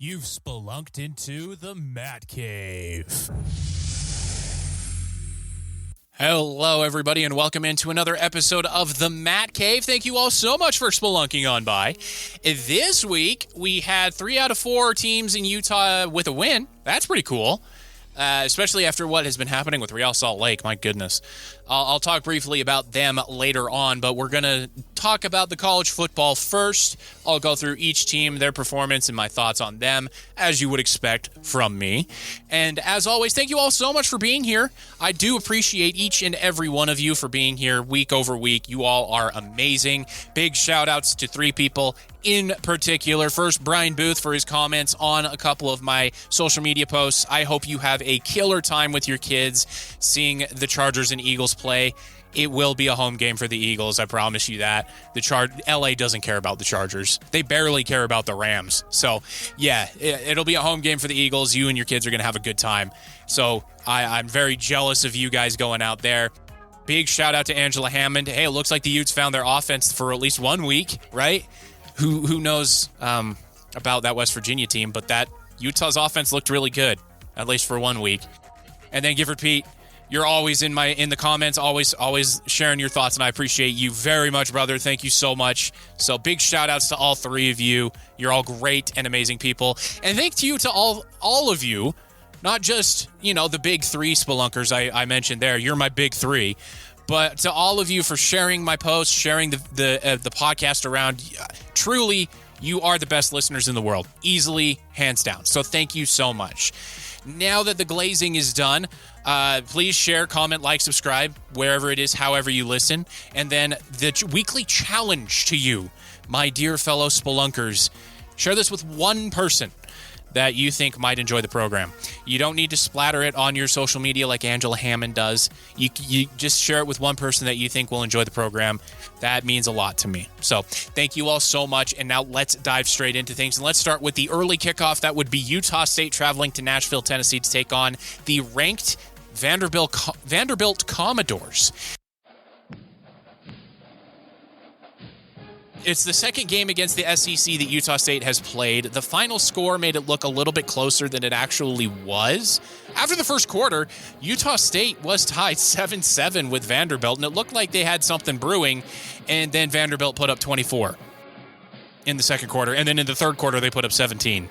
You've spelunked into the Matt Cave. Hello, everybody, and welcome into another episode of the Matt Cave. Thank you all so much for spelunking on by. This week, we had 3 out of 4 teams in Utah with a win. That's pretty cool, especially after what has been happening with Real Salt Lake. My goodness. I'll talk briefly about them later on, but we're going to talk about the college football first. I'll go through each team, their performance, and my thoughts on them, as you would expect from me. And as always, thank you all so much for being here. I do appreciate each and every one of you for being here week over week. You all are amazing. Big shout outs to 3 people in particular. First, Brian Booth for his comments on a couple of my social media posts. I hope you have a killer time with your kids seeing the Chargers and Eagles play. It will be a home game for the Eagles, I promise you that. LA doesn't care about the Chargers. They barely care about the Rams. So, yeah, it'll be a home game for the Eagles. You and your kids are going to have a good time. So, I'm very jealous of you guys going out there. Big shout out to Angela Hammond. Hey, it looks like the Utes found their offense for at least 1 week, right? Who knows about that West Virginia team, but that Utah's offense looked really good, at least for 1 week. And then Gifford Pete, you're always in the comments, always sharing your thoughts, and I appreciate you very much, brother. Thank you so much. So big shout outs to all 3 of you. You're all great and amazing people. And thank you to all of you, not just, the big 3 spelunkers I mentioned there. You're my big 3. But to all of you for sharing my posts, sharing the podcast around. Truly, you are the best listeners in the world. Easily, hands down. So thank you so much. Now that the glazing is done, please share, comment, like, subscribe, wherever it is, however you listen. And then the weekly challenge to you, my dear fellow spelunkers, share this with one person that you think might enjoy the program. You don't need to splatter it on your social media like Angela Hammond does. You just share it with one person that you think will enjoy the program. That means a lot to me. So thank you all so much. And now let's dive straight into things. And let's start with the early kickoff. That would be Utah State traveling to Nashville, Tennessee to take on the ranked Vanderbilt Commodores. It's the second game against the SEC that Utah State has played. The final score made it look a little bit closer than it actually was. After the first quarter, Utah State was tied 7-7 with Vanderbilt, and it looked like they had something brewing, and then Vanderbilt put up 24 in the second quarter, and then in the third quarter, they put up 17,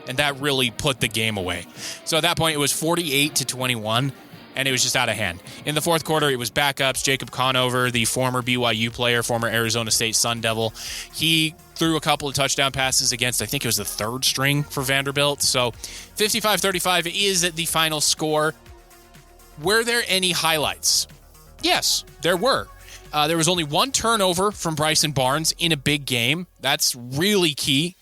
and that really put the game away. So at that point, it was 48-21. And it was just out of hand. In the fourth quarter, it was backups. Jacob Conover, the former BYU player, former Arizona State Sun Devil, he threw a couple of touchdown passes against, I think it was the third string for Vanderbilt. So 55-35 is the final score. Were there any highlights? Yes, there were. There was only 1 turnover from Bryson Barnes in a big game. That's really key,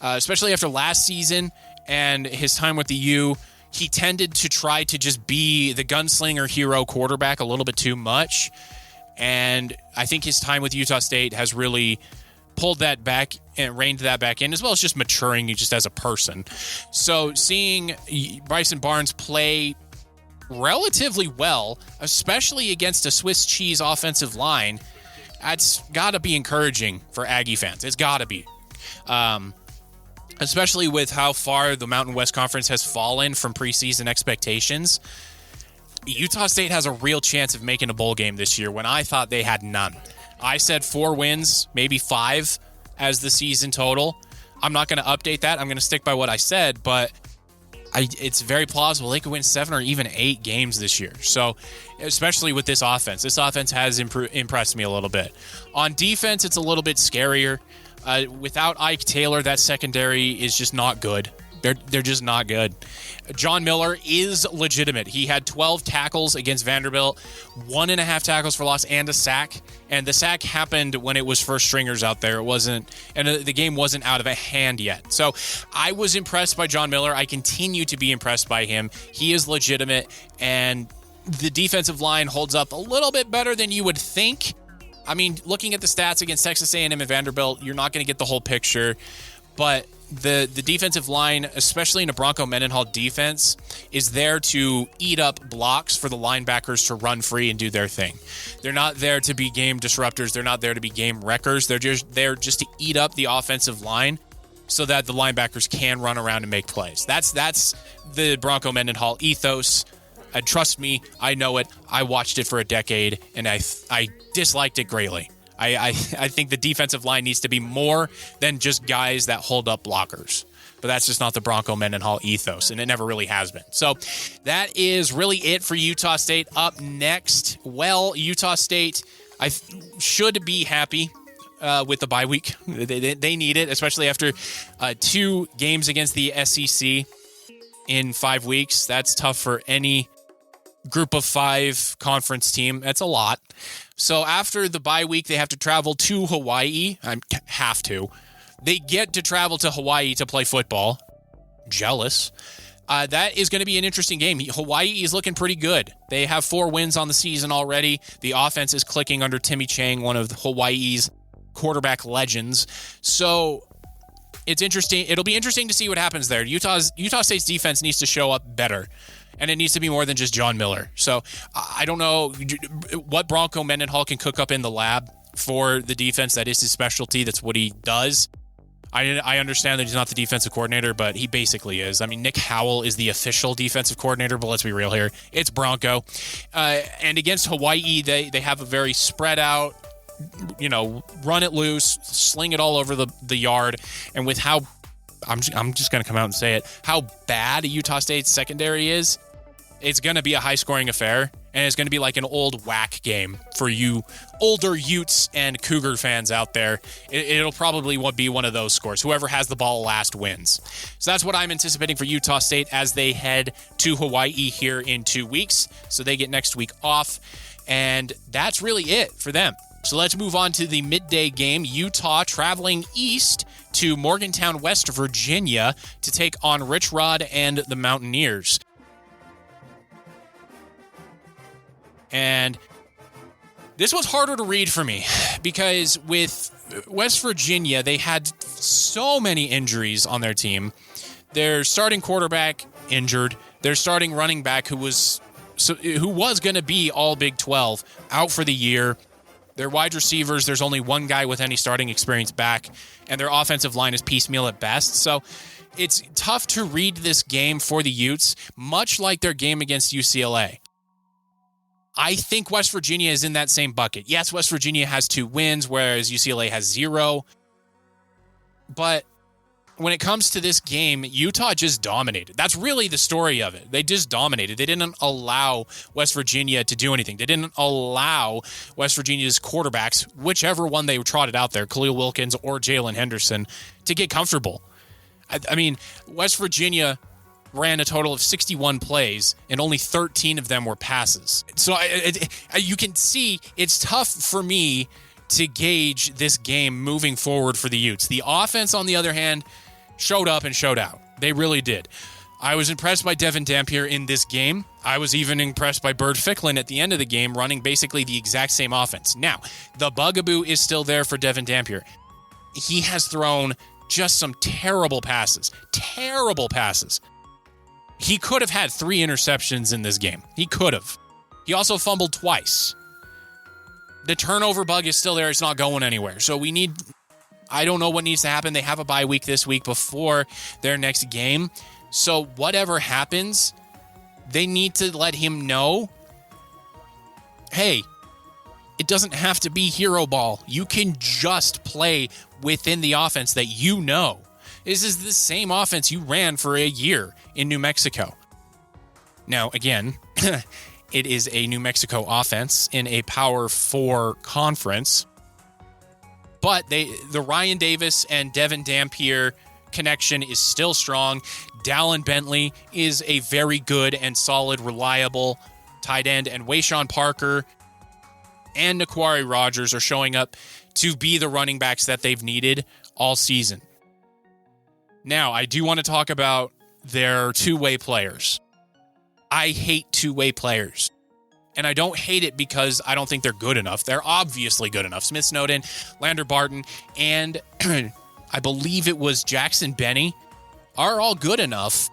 especially after last season and his time with the U. He tended to try to just be the gunslinger hero quarterback a little bit too much. And I think his time with Utah State has really pulled that back and reined that back in, as well as just maturing just as a person. So seeing Bryson Barnes play relatively well, especially against a Swiss cheese offensive line, that's got to be encouraging for Aggie fans. It's got to be. Especially with how far the Mountain West Conference has fallen from preseason expectations. Utah State has a real chance of making a bowl game this year when I thought they had none. I said 4 wins, maybe 5 as the season total. I'm not going to update that. I'm going to stick by what I said, but it's very plausible they could win 7 or even 8 games this year. So, especially with this offense. This offense has impressed me a little bit. On defense, it's a little bit scarier. Without Ike Taylor, that secondary is just not good. They're just not good. John Miller is legitimate. He had 12 tackles against Vanderbilt, 1.5 tackles for loss, and a sack. And the sack happened when it was first stringers out there. It wasn't, and the game wasn't out of hand yet. So I was impressed by John Miller. I continue to be impressed by him. He is legitimate, and the defensive line holds up a little bit better than you would think. I mean, looking at the stats against Texas A&M and Vanderbilt, you're not going to get the whole picture. But the defensive line, especially in a Bronco Mendenhall defense, is there to eat up blocks for the linebackers to run free and do their thing. They're not there to be game disruptors. They're not there to be game wreckers. They're just there just to eat up the offensive line. so that the linebackers can run around and make plays. That's the Bronco Mendenhall ethos. And trust me, I know it. I watched it for a decade, and I disliked it greatly. I think the defensive line needs to be more than just guys that hold up blockers. But that's just not the Bronco Mendenhall ethos, and it never really has been. So that is really it for Utah State. Up next, well, Utah State, I should be happy with the bye week. They need it, especially after 2 games against the SEC in 5 weeks. That's tough for any group of 5 conference team. That's a lot. So after the bye week, they have to travel to Hawaii. They get to travel to Hawaii to play football. Jealous. That is going to be an interesting game. Hawaii is looking pretty good. They have 4 wins on the season already. The offense is clicking under Timmy Chang, one of Hawaii's quarterback legends. So it's interesting. It'll be interesting to see what happens there. Utah State's defense needs to show up better, and it needs to be more than just John Miller. So I don't know what Bronco Mendenhall can cook up in the lab for the defense. That is his specialty. That's what he does. I understand that he's not the defensive coordinator, but he basically is. I mean, Nick Howell is the official defensive coordinator, but let's be real here. It's Bronco. And against Hawaii, they have a very spread out, run it loose, sling it all over the yard. And with how, I'm just going to come out and say it, how bad Utah State's secondary is, it's going to be a high-scoring affair, and it's going to be like an old whack game for you older Utes and Cougar fans out there. It'll probably be one of those scores. Whoever has the ball last wins. So that's what I'm anticipating for Utah State as they head to Hawaii here in 2 weeks. So they get next week off, and that's really it for them. So let's move on to the midday game. Utah traveling east to Morgantown, West Virginia to take on Rich Rod and the Mountaineers. And this was harder to read for me because with West Virginia, they had so many injuries on their team. Their starting quarterback injured. Their starting running back, who was going to be all Big 12, out for the year. Their wide receivers, there's only one guy with any starting experience back, and their offensive line is piecemeal at best. So it's tough to read this game for the Utes, much like their game against UCLA. I think West Virginia is in that same bucket. Yes, West Virginia has 2 wins, whereas UCLA has 0. But when it comes to this game, Utah just dominated. That's really the story of it. They just dominated. They didn't allow West Virginia to do anything. They didn't allow West Virginia's quarterbacks, whichever one they trotted out there, Khalil Wilkins or Jalen Henderson, to get comfortable. I mean, West Virginia ran a total of 61 plays, and only 13 of them were passes. So you can see it's tough for me to gauge this game moving forward for the Utes. The offense, on the other hand, showed up and showed out. They really did. I was impressed by Devin Dampier in this game. I was even impressed by Bird Ficklin at the end of the game, running basically the exact same offense. Now, the bugaboo is still there for Devin Dampier. He has thrown just some terrible passes. Terrible passes. He could have had 3 interceptions in this game. He could have. He also fumbled twice. The turnover bug is still there. It's not going anywhere. So I don't know what needs to happen. They have a bye week this week before their next game. So whatever happens, they need to let him know, hey, it doesn't have to be hero ball. You can just play within the offense that you know. This is the same offense you ran for a year in New Mexico. Now, again, it is a New Mexico offense in a Power 4 conference. But the Ryan Davis and Devin Dampier connection is still strong. Dallin Bentley is a very good and solid, reliable tight end. And Wayshawn Parker and Naquari Rogers are showing up to be the running backs that they've needed all season. Now, I do want to talk about their two-way players. I hate two-way players. And I don't hate it because I don't think they're good enough. They're obviously good enough. Smith Snowden, Lander Barton, and I believe it was Jackson Benny are all good enough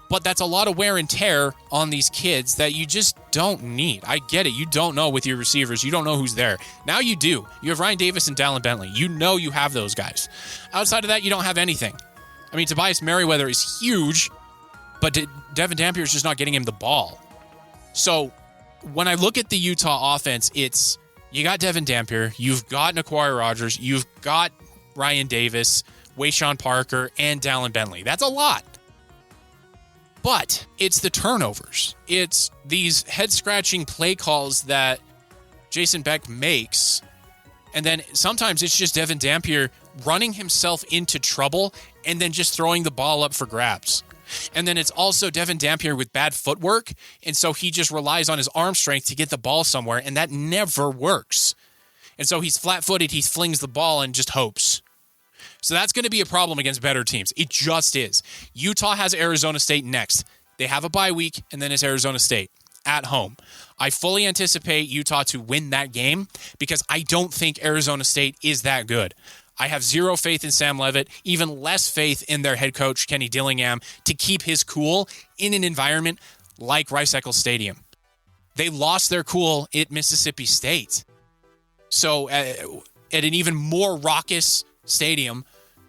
But that's a lot of wear and tear on these kids that you just don't need. I get it. You don't know with your receivers. You don't know who's there. Now you do. You have Ryan Davis and Dallin Bentley. You know you have those guys. Outside of that, you don't have anything. I mean, Tobias Merriweather is huge, but Devin Dampier is just not getting him the ball. So when I look at the Utah offense, it's you got Devin Dampier, you've got Naquari Rogers, you've got Ryan Davis, Wayshawn Parker, and Dallin Bentley. That's a lot. But it's the turnovers. It's these head-scratching play calls that Jason Beck makes. And then sometimes it's just Devin Dampier running himself into trouble and then just throwing the ball up for grabs. And then it's also Devin Dampier with bad footwork. And so he just relies on his arm strength to get the ball somewhere. And that never works. And so he's flat-footed. He flings the ball and just hopes. So that's going to be a problem against better teams. It just is. Utah has Arizona State next. They have a bye week, and then it's Arizona State at home. I fully anticipate Utah to win that game because I don't think Arizona State is that good. I have zero faith in Sam Leavitt, even less faith in their head coach, Kenny Dillingham, to keep his cool in an environment like Rice-Eccles Stadium. They lost their cool at Mississippi State. So at an even more raucous stadium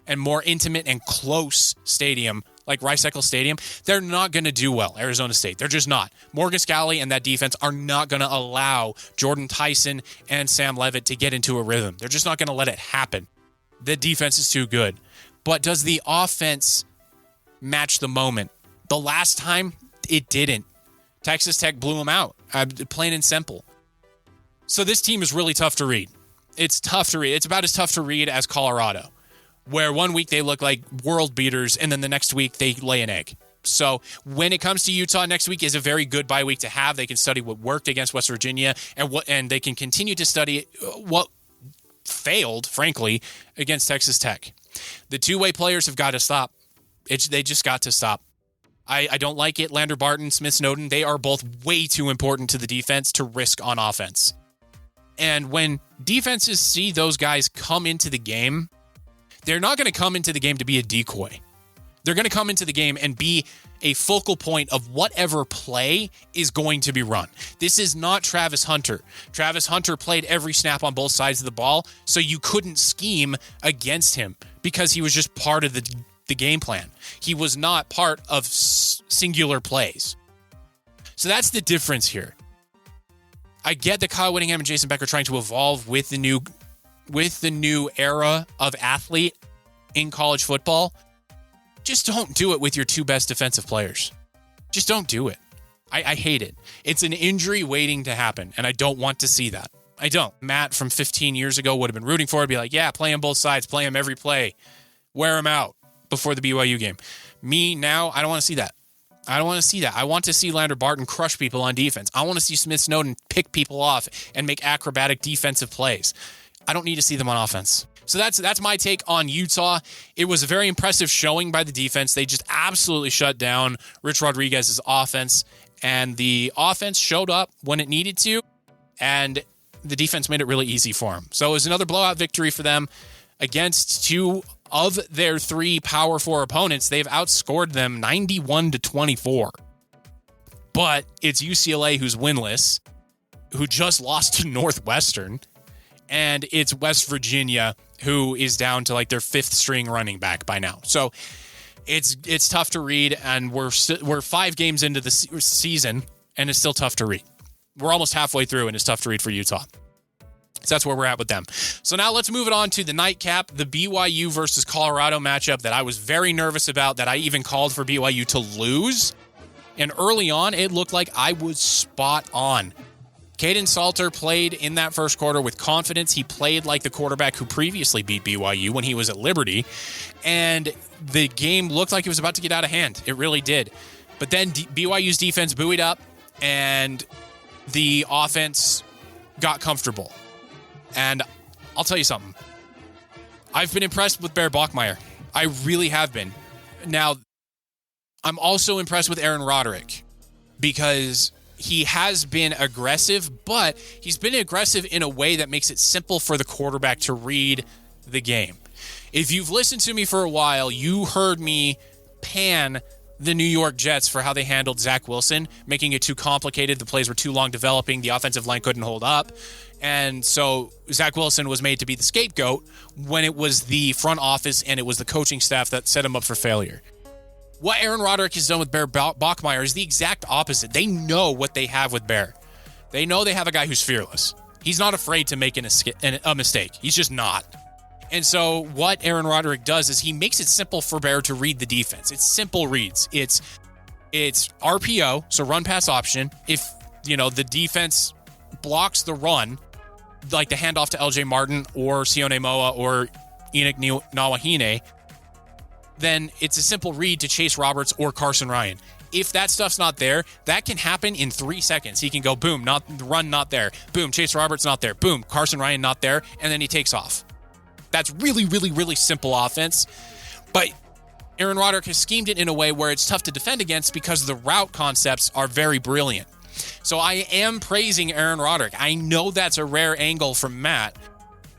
and more intimate and close stadium like Rice-Eccles Stadium, they're not going to do well, Arizona State. They're just not. Morgan Scalley and that defense are not going to allow Jordan Tyson and Sam Leavitt to get into a rhythm. They're just not going to let it happen. The defense is too good. But does the offense match the moment? The last time, it didn't. Texas Tech blew them out, plain and simple. So this team is really tough to read. It's tough to read. It's about as tough to read as Colorado, where one week they look like world beaters, and then the next week they lay an egg. So when it comes to Utah, next week is a very good bye week to have. They can study what worked against West Virginia, and they can continue to study what failed, frankly, against Texas Tech. The two-way players have got to stop. They just got to stop. I don't like it. Lander Barton, Smith Snowden, they are both way too important to the defense to risk on offense. And when defenses see those guys come into the game, they're not going to come into the game to be a decoy. They're going to come into the game and be a focal point of whatever play is going to be run. This is not Travis Hunter. Travis Hunter played every snap on both sides of the ball, so you couldn't scheme against him because he was just part of the game plan. He was not part of singular plays. So that's the difference here. I get that Kyle Whittingham and Jason Beck are trying to evolve with the new era of athlete in college football. Just don't do it with your two best defensive players. Just don't do it. I hate it. It's an injury waiting to happen, and I don't want to see that. I don't. Matt from 15 years ago would have been rooting for it, be like, yeah, play him both sides, play him every play, wear him out before the BYU game. Me, now, I don't want to see that. I don't want to see that. I want to see Lander Barton crush people on defense. I want to see Smith Snowden pick people off and make acrobatic defensive plays. I don't need to see them on offense. So that's my take on Utah. It was a very impressive showing by the defense. They just absolutely shut down Rich Rodriguez's offense, and the offense showed up when it needed to, and the defense made it really easy for them. So it was another blowout victory for them against two of their three Power 4 opponents. They've outscored them 91-24. But it's UCLA who's winless, who just lost to Northwestern, and it's West Virginia who is down to like their fifth string running back by now. So it's tough to read, and we're 5 games into the season, and it's still tough to read. We're almost halfway through, and it's tough to read for Utah. So that's where we're at with them. So now let's move it on to the nightcap, the BYU versus Colorado matchup that I was very nervous about, that I even called for BYU to lose. And early on, it looked like I was spot on. Caden Salter played in that first quarter with confidence. He played like the quarterback who previously beat BYU when he was at Liberty. And the game looked like it was about to get out of hand. It really did. But then BYU's defense buoyed up, and the offense got comfortable. And I'll tell you something. I've been impressed with Bear Bachmeier. I really have been. Now, I'm also impressed with Aaron Roderick because he has been aggressive, but he's been aggressive in a way that makes it simple for the quarterback to read the game. If you've listened to me for a while, you heard me pan the New York Jets for how they handled Zach Wilson, making it too complicated. The plays were too long developing. The offensive line couldn't hold up. And so Zach Wilson was made to be the scapegoat when it was the front office and it was the coaching staff that set him up for failure. What Aaron Roderick has done with Bear Bachmeier is the exact opposite. They know what they have with Bear. They know they have a guy who's fearless. He's not afraid to make a mistake. He's just not. And so what Aaron Roderick does is he makes it simple for Bear to read the defense. It's simple reads. It's RPO, so run pass option. If, the defense blocks the run, like the handoff to LJ Martin or Sione Moa or Enoch Nawahine, then it's a simple read to Chase Roberts or Carson Ryan. If that stuff's not there, that can happen in 3 seconds. He can go, boom, not there. Boom, Chase Roberts not there. Boom, Carson Ryan not there. And then he takes off. That's really, really, really simple offense. But Aaron Roderick has schemed it in a way where it's tough to defend against because the route concepts are very brilliant. So I am praising Aaron Roderick. I know that's a rare angle from Matt,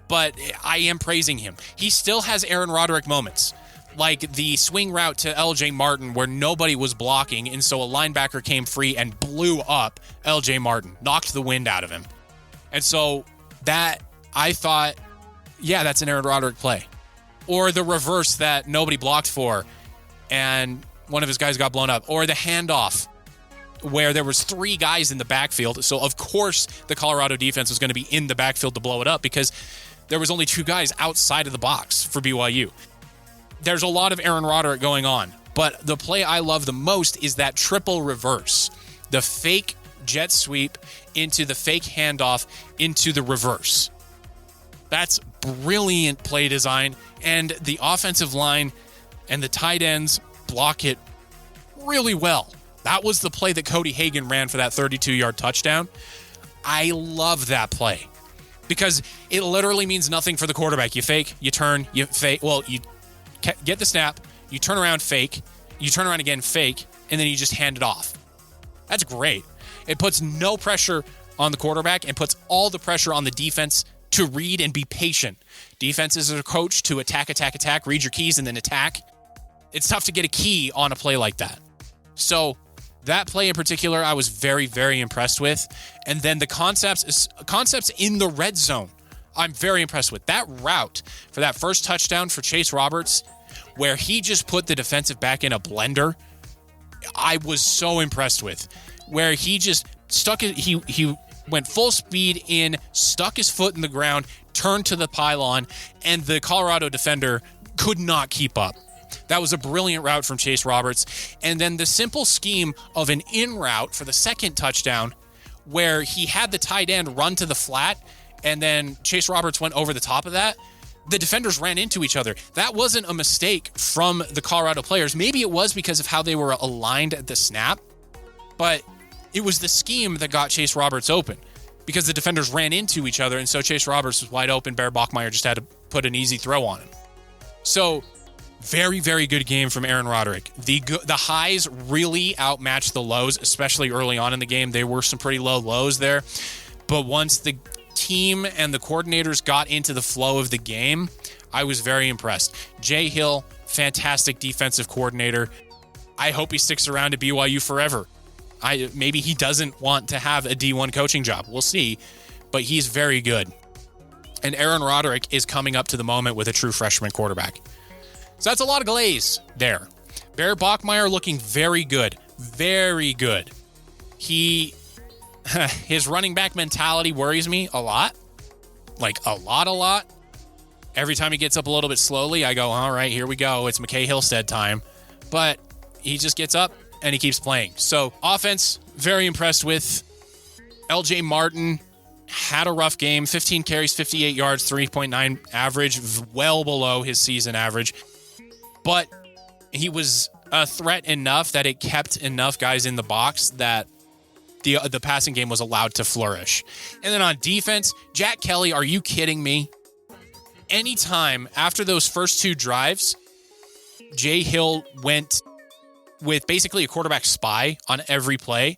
but I am praising him. He still has Aaron Roderick moments, like the swing route to LJ Martin where nobody was blocking, and so a linebacker came free and blew up LJ Martin, knocked the wind out of him. And so that, I thought, yeah, that's an Aaron Roderick play. Or the reverse that nobody blocked for and one of his guys got blown up. Or the handoff where there was 3 guys in the backfield. So, of course, the Colorado defense was going to be in the backfield to blow it up because there was only 2 guys outside of the box for BYU. There's a lot of Aaron Roderick going on. But the play I love the most is that triple reverse. The fake jet sweep into the fake handoff into the reverse. That's brilliant play design, and the offensive line and the tight ends block it really well. That was the play that Cody Hagan ran for that 32-yard touchdown. I love that play because it literally means nothing for the quarterback. You fake, you turn, you fake. Well, you get the snap, you turn around, fake, you turn around again, fake, and then you just hand it off. That's great. It puts no pressure on the quarterback and puts all the pressure on the defense to read and be patient. Defenses are coached to attack, read your keys, and then attack. It's tough to get a key on a play like that. So that play in particular, I was very, very impressed with. And then the concepts in the red zone, I'm very impressed with. That route for that first touchdown for Chase Roberts, where he just put the defensive back in a blender, I was so impressed with. Where he just stuck it, he went full speed in, stuck his foot in the ground, turned to the pylon, and the Colorado defender could not keep up. That was a brilliant route from Chase Roberts. And then the simple scheme of an in route for the second touchdown where he had the tight end run to the flat and then Chase Roberts went over the top of that. The defenders ran into each other. That wasn't a mistake from the Colorado players. Maybe it was because of how they were aligned at the snap, but it was the scheme that got Chase Roberts open because the defenders ran into each other, and so Chase Roberts was wide open. Bear Bachmeier just had to put an easy throw on him. So very, very good game from Aaron Roderick. The highs really outmatched the lows, especially early on in the game. There were some pretty low lows there, but once the team and the coordinators got into the flow of the game, I was very impressed. Jay Hill, fantastic defensive coordinator. I hope he sticks around at BYU forever. Maybe he doesn't want to have a D1 coaching job. We'll see, but he's very good. And Aaron Roderick is coming up to the moment with a true freshman quarterback. So that's a lot of glaze there. Bear Bachmeier looking very good. Very good. His running back mentality worries me a lot. Like a lot. Every time he gets up a little bit slowly, I go, all right, here we go. It's McKay Hillstead time. But he just gets up and he keeps playing. So offense, very impressed with. LJ Martin had a rough game. 15 carries, 58 yards, 3.9 average, well below his season average. But he was a threat enough that it kept enough guys in the box that the passing game was allowed to flourish. And then on defense, Jack Kelly, are you kidding me? Anytime after those first 2 drives, Jay Hill went with basically a quarterback spy on every play.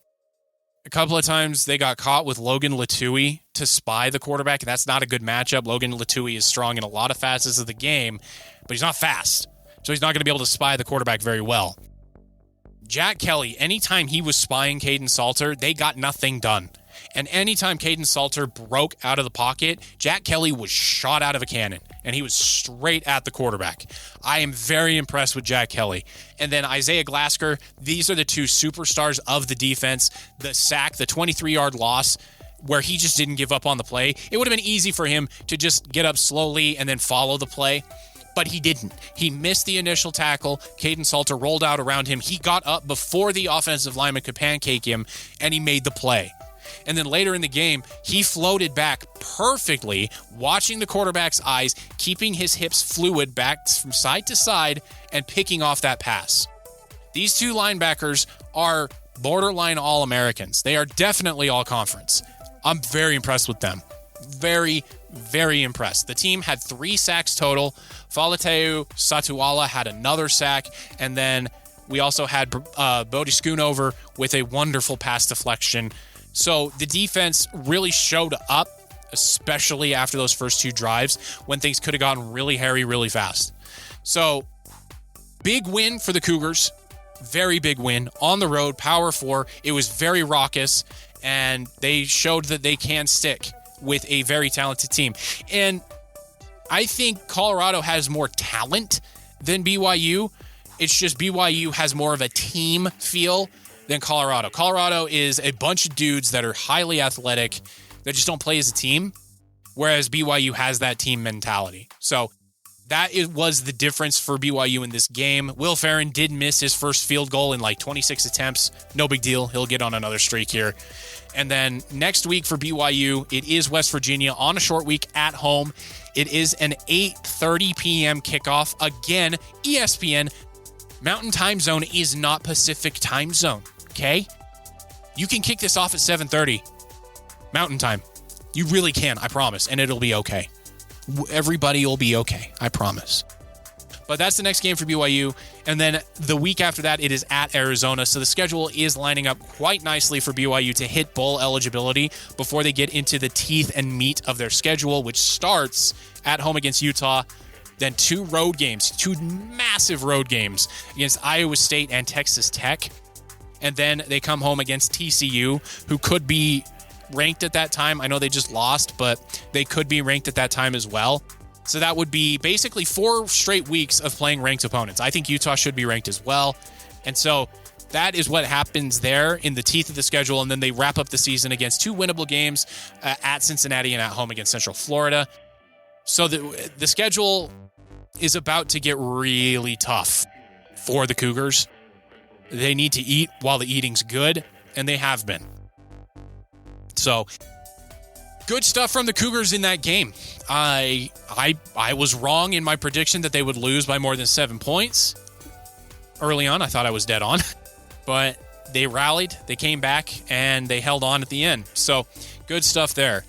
A couple of times they got caught with Logan Latui to spy the quarterback. That's not a good matchup. Logan Latui is strong in a lot of facets of the game, but he's not fast. So he's not going to be able to spy the quarterback very well. Jack Kelly, anytime he was spying Caden Salter, they got nothing done. And anytime Caden Salter broke out of the pocket, Jack Kelly was shot out of a cannon, and he was straight at the quarterback. I am very impressed with Jack Kelly. And then Isaiah Glasker, these are the two superstars of the defense. The sack, the 23-yard loss, where he just didn't give up on the play. It would have been easy for him to just get up slowly and then follow the play, but he didn't. He missed the initial tackle. Caden Salter rolled out around him. He got up before the offensive lineman could pancake him, and he made the play. And then later in the game, he floated back perfectly, watching the quarterback's eyes, keeping his hips fluid back from side to side, and picking off that pass. These two linebackers are borderline All-Americans. They are definitely All-Conference. I'm very impressed with them. Very, very impressed. The team had 3 sacks total. Faleteu Satuala had another sack, and then we also had Bodie Schoonover with a wonderful pass deflection. So the defense really showed up, especially after those first 2 drives when things could have gotten really hairy really fast. So big win for the Cougars. Very big win on the road, Power 4. It was very raucous, and they showed that they can stick with a very talented team. And I think Colorado has more talent than BYU. It's just BYU has more of a team feel than Colorado. Colorado is a bunch of dudes that are highly athletic that just don't play as a team, whereas BYU has that team mentality. So that was the difference for BYU in this game. Will Farron did miss his first field goal in like 26 attempts. No big deal. He'll get on another streak here. And then next week for BYU, it is West Virginia on a short week at home. It is an 8:30 p.m. kickoff. Again, ESPN. Mountain Time Zone is not Pacific Time Zone. Okay? You can kick this off at 7:30 Mountain Time. You really can, I promise, and it'll be okay. Everybody will be okay, I promise. But that's the next game for BYU, and then the week after that, it is at Arizona, so the schedule is lining up quite nicely for BYU to hit bowl eligibility before they get into the teeth and meat of their schedule, which starts at home against Utah, then 2 road games, 2 massive road games against Iowa State and Texas Tech. And then they come home against TCU, who could be ranked at that time. I know they just lost, but they could be ranked at that time as well. So that would be basically 4 straight weeks of playing ranked opponents. I think Utah should be ranked as well. And so that is what happens there in the teeth of the schedule. And then they wrap up the season against 2 winnable games at Cincinnati and at home against Central Florida. So the schedule is about to get really tough for the Cougars. They need to eat while the eating's good, and they have been. So, good stuff from the Cougars in that game. I was wrong in my prediction that they would lose by more than 7 points. Early on, I thought I was dead on. But they rallied, they came back, and they held on at the end. So, good stuff there.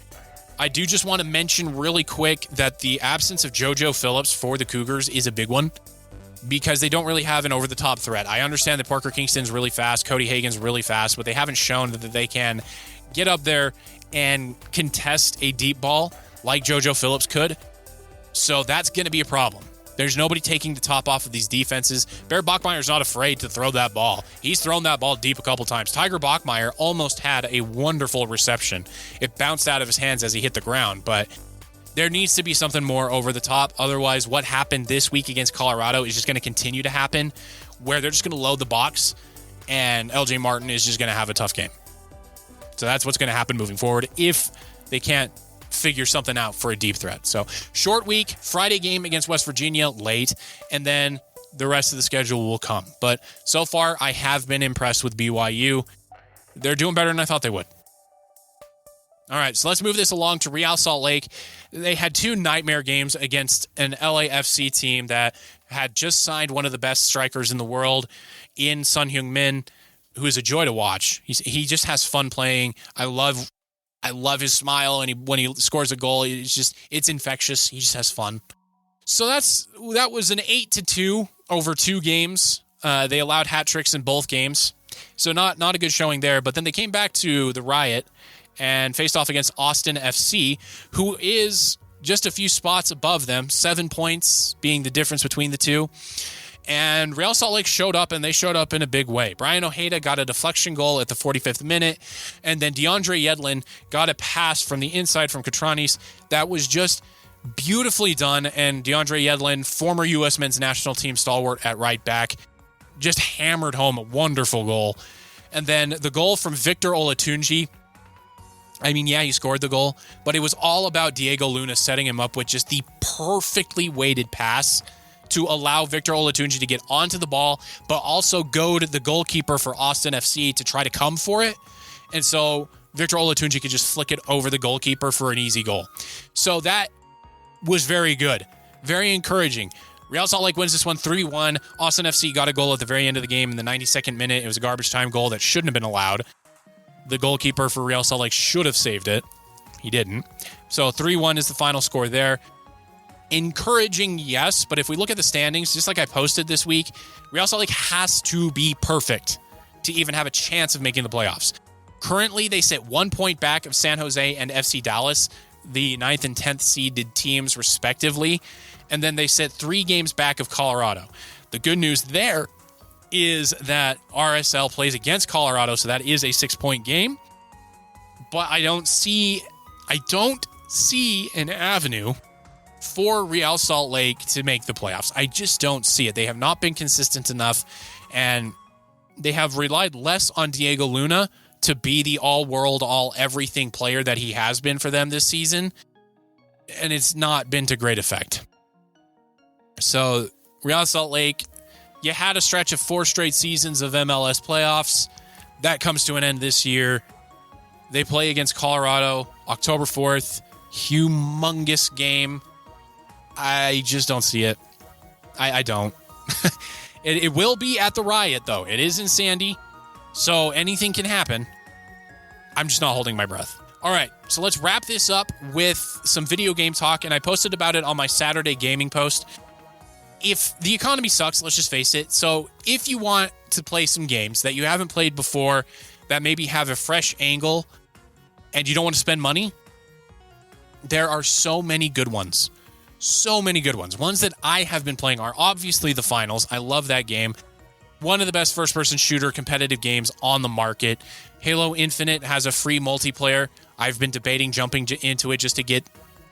I do just want to mention really quick that the absence of JoJo Phillips for the Cougars is a big one, because they don't really have an over-the-top threat. I understand that Parker Kingston's really fast, Cody Hagan's really fast, but they haven't shown that they can get up there and contest a deep ball like JoJo Phillips could. So that's going to be a problem. There's nobody taking the top off of these defenses. Bear Bachmeier's not afraid to throw that ball. He's thrown that ball deep a couple times. Tiger Bachmeier almost had a wonderful reception. It bounced out of his hands as he hit the ground, but there needs to be something more over the top. Otherwise, what happened this week against Colorado is just going to continue to happen, where they're just going to load the box and LJ Martin is just going to have a tough game. So that's what's going to happen moving forward if they can't figure something out for a deep threat. So short week, Friday game against West Virginia late, and then the rest of the schedule will come. But so far, I have been impressed with BYU. They're doing better than I thought they would. All right, so let's move this along to Real Salt Lake. They had 2 nightmare games against an LAFC team that had just signed one of the best strikers in the world in Sun Heung-min, who is a joy to watch. He just has fun playing. I love his smile, and when he scores a goal, it's infectious. He just has fun. So that was an 8-2 over 2 games. They allowed hat tricks in both games, so not a good showing there. But then they came back to the Riot and faced off against Austin FC, who is just a few spots above them, 7 points being the difference between the two. And Real Salt Lake showed up, and they showed up in a big way. Brian Ojeda got a deflection goal at the 45th minute, and then DeAndre Yedlin got a pass from the inside from Catranis that was just beautifully done. And DeAndre Yedlin, former U.S. men's national team stalwart at right back, just hammered home a wonderful goal. And then the goal from Victor Olatunji, I mean, yeah, he scored the goal, but it was all about Diego Luna setting him up with just the perfectly weighted pass to allow Victor Olatunji to get onto the ball, but also go to the goalkeeper for Austin FC to try to come for it. And so Victor Olatunji could just flick it over the goalkeeper for an easy goal. So that was very good, very encouraging. Real Salt Lake wins this one 3-1. Austin FC got a goal at the very end of the game in the 92nd minute. It was a garbage time goal that shouldn't have been allowed. The goalkeeper for Real Salt Lake should have saved it. He didn't. So 3-1 is the final score there. Encouraging, yes, but if we look at the standings, just like I posted this week, Real Salt Lake has to be perfect to even have a chance of making the playoffs. Currently, they sit 1 point back of San Jose and FC Dallas, the 9th and 10th seeded teams respectively, and then they sit 3 games back of Colorado. The good news there is that RSL plays against Colorado, so that is a 6-point game, but I don't see an avenue for Real Salt Lake to make the playoffs. I just don't see it. They have not been consistent enough, and they have relied less on Diego Luna to be the all-world, all-everything player that he has been for them this season, and it's not been to great effect. So, Real Salt Lake, you had a stretch of 4 straight seasons of MLS playoffs. That comes to an end this year. They play against Colorado October 4th. Humongous game. I just don't see it. I don't. It will be at the Riot, though. It is in Sandy, so anything can happen. I'm just not holding my breath. All right, so let's wrap this up with some video game talk, and I posted about it on my Saturday gaming post. If the economy sucks, let's just face it. So if you want to play some games that you haven't played before, that maybe have a fresh angle, and you don't want to spend money, there are so many good ones. So many good ones. Ones that I have been playing are obviously the Finals. I love that game. One of the best first-person shooter competitive games on the market. Halo Infinite has a free multiplayer. I've been debating jumping into it just to get,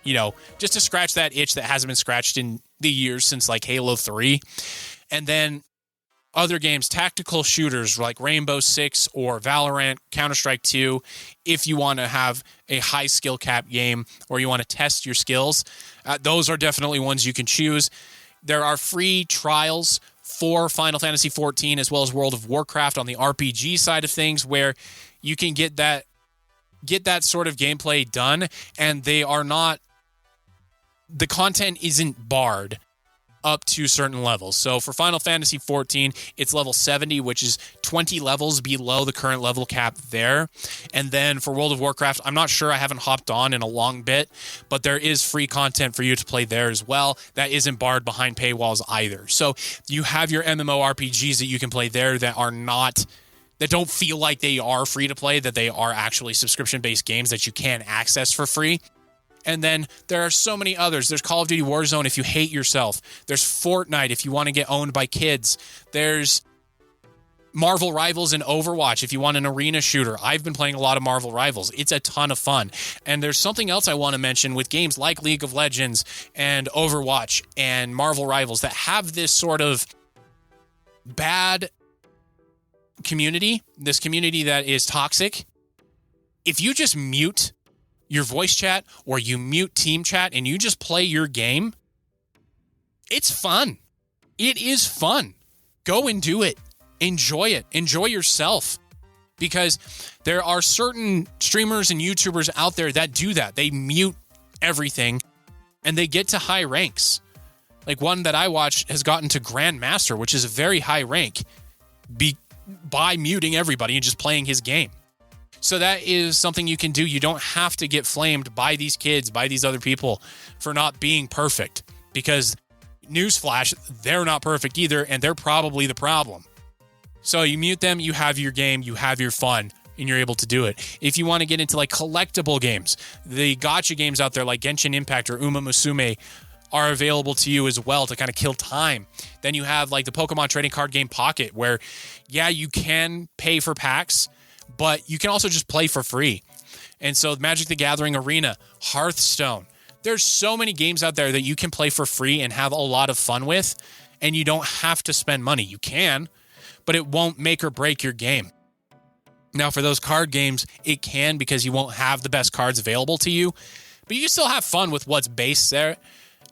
just to scratch that itch that hasn't been scratched in the years since like Halo 3. And then other games, tactical shooters like Rainbow Six or Valorant, Counter-Strike 2, if you want to have a high skill cap game or you want to test your skills, those are definitely ones you can choose. There are free trials for Final Fantasy XIV as well as World of Warcraft on the RPG side of things, where you can get that sort of gameplay done, and the content isn't barred up to certain levels. So for Final Fantasy XIV, it's level 70, which is 20 levels below the current level cap there. And then for World of Warcraft, I'm not sure, I haven't hopped on in a long bit, but there is free content for you to play there as well. That isn't barred behind paywalls either. So you have your MMORPGs that you can play there that don't feel like they are free to play, that they are actually subscription-based games that you can access for free. And then there are so many others. There's Call of Duty Warzone if you hate yourself. There's Fortnite if you want to get owned by kids. There's Marvel Rivals and Overwatch if you want an arena shooter. I've been playing a lot of Marvel Rivals. It's a ton of fun. And there's something else I want to mention with games like League of Legends and Overwatch and Marvel Rivals that have this sort of bad community, this community that is toxic. If you just mute your voice chat or you mute team chat and you just play your game, it's fun. It is fun. Go and do it. Enjoy it. Enjoy yourself. Because there are certain streamers and YouTubers out there that do that. They mute everything and they get to high ranks. Like one that I watched has gotten to Grandmaster, which is a very high rank, by muting everybody and just playing his game. So that is something you can do. You don't have to get flamed by these kids, by these other people for not being perfect. Because, newsflash, they're not perfect either, and they're probably the problem. So you mute them, you have your game, you have your fun, and you're able to do it. If you want to get into like collectible games, the gacha games out there like Genshin Impact or Uma Musume, are available to you as well to kind of kill time. Then you have like the Pokemon trading card game Pocket, where, yeah, you can pay for packs, but you can also just play for free. And so Magic the Gathering Arena, Hearthstone, there's so many games out there that you can play for free and have a lot of fun with, and you don't have to spend money. You can, but it won't make or break your game. Now, for those card games, it can, because you won't have the best cards available to you, but you can still have fun with what's based there,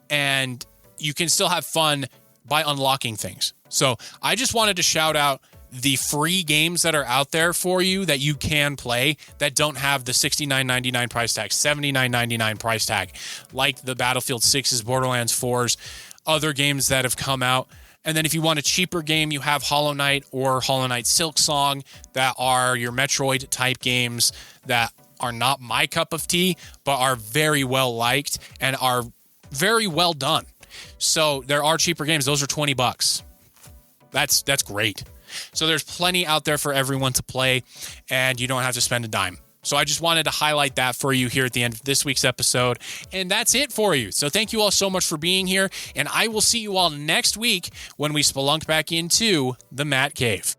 and you can still have fun by unlocking things. So I just wanted to shout out the free games that are out there for you that you can play that don't have the $69.99 price tag, $79.99 price tag, like the Battlefield 6s, Borderlands 4s, other games that have come out. And then if you want a cheaper game, you have Hollow Knight or Hollow Knight Silksong, that are your Metroid type games that are not my cup of tea, but are very well liked and are very well done. So there are cheaper games. Those are $20. That's great. So there's plenty out there for everyone to play, and you don't have to spend a dime. So I just wanted to highlight that for you here at the end of this week's episode. And that's it for you. So thank you all so much for being here. And I will see you all next week when we spelunk back into the Matt Cave.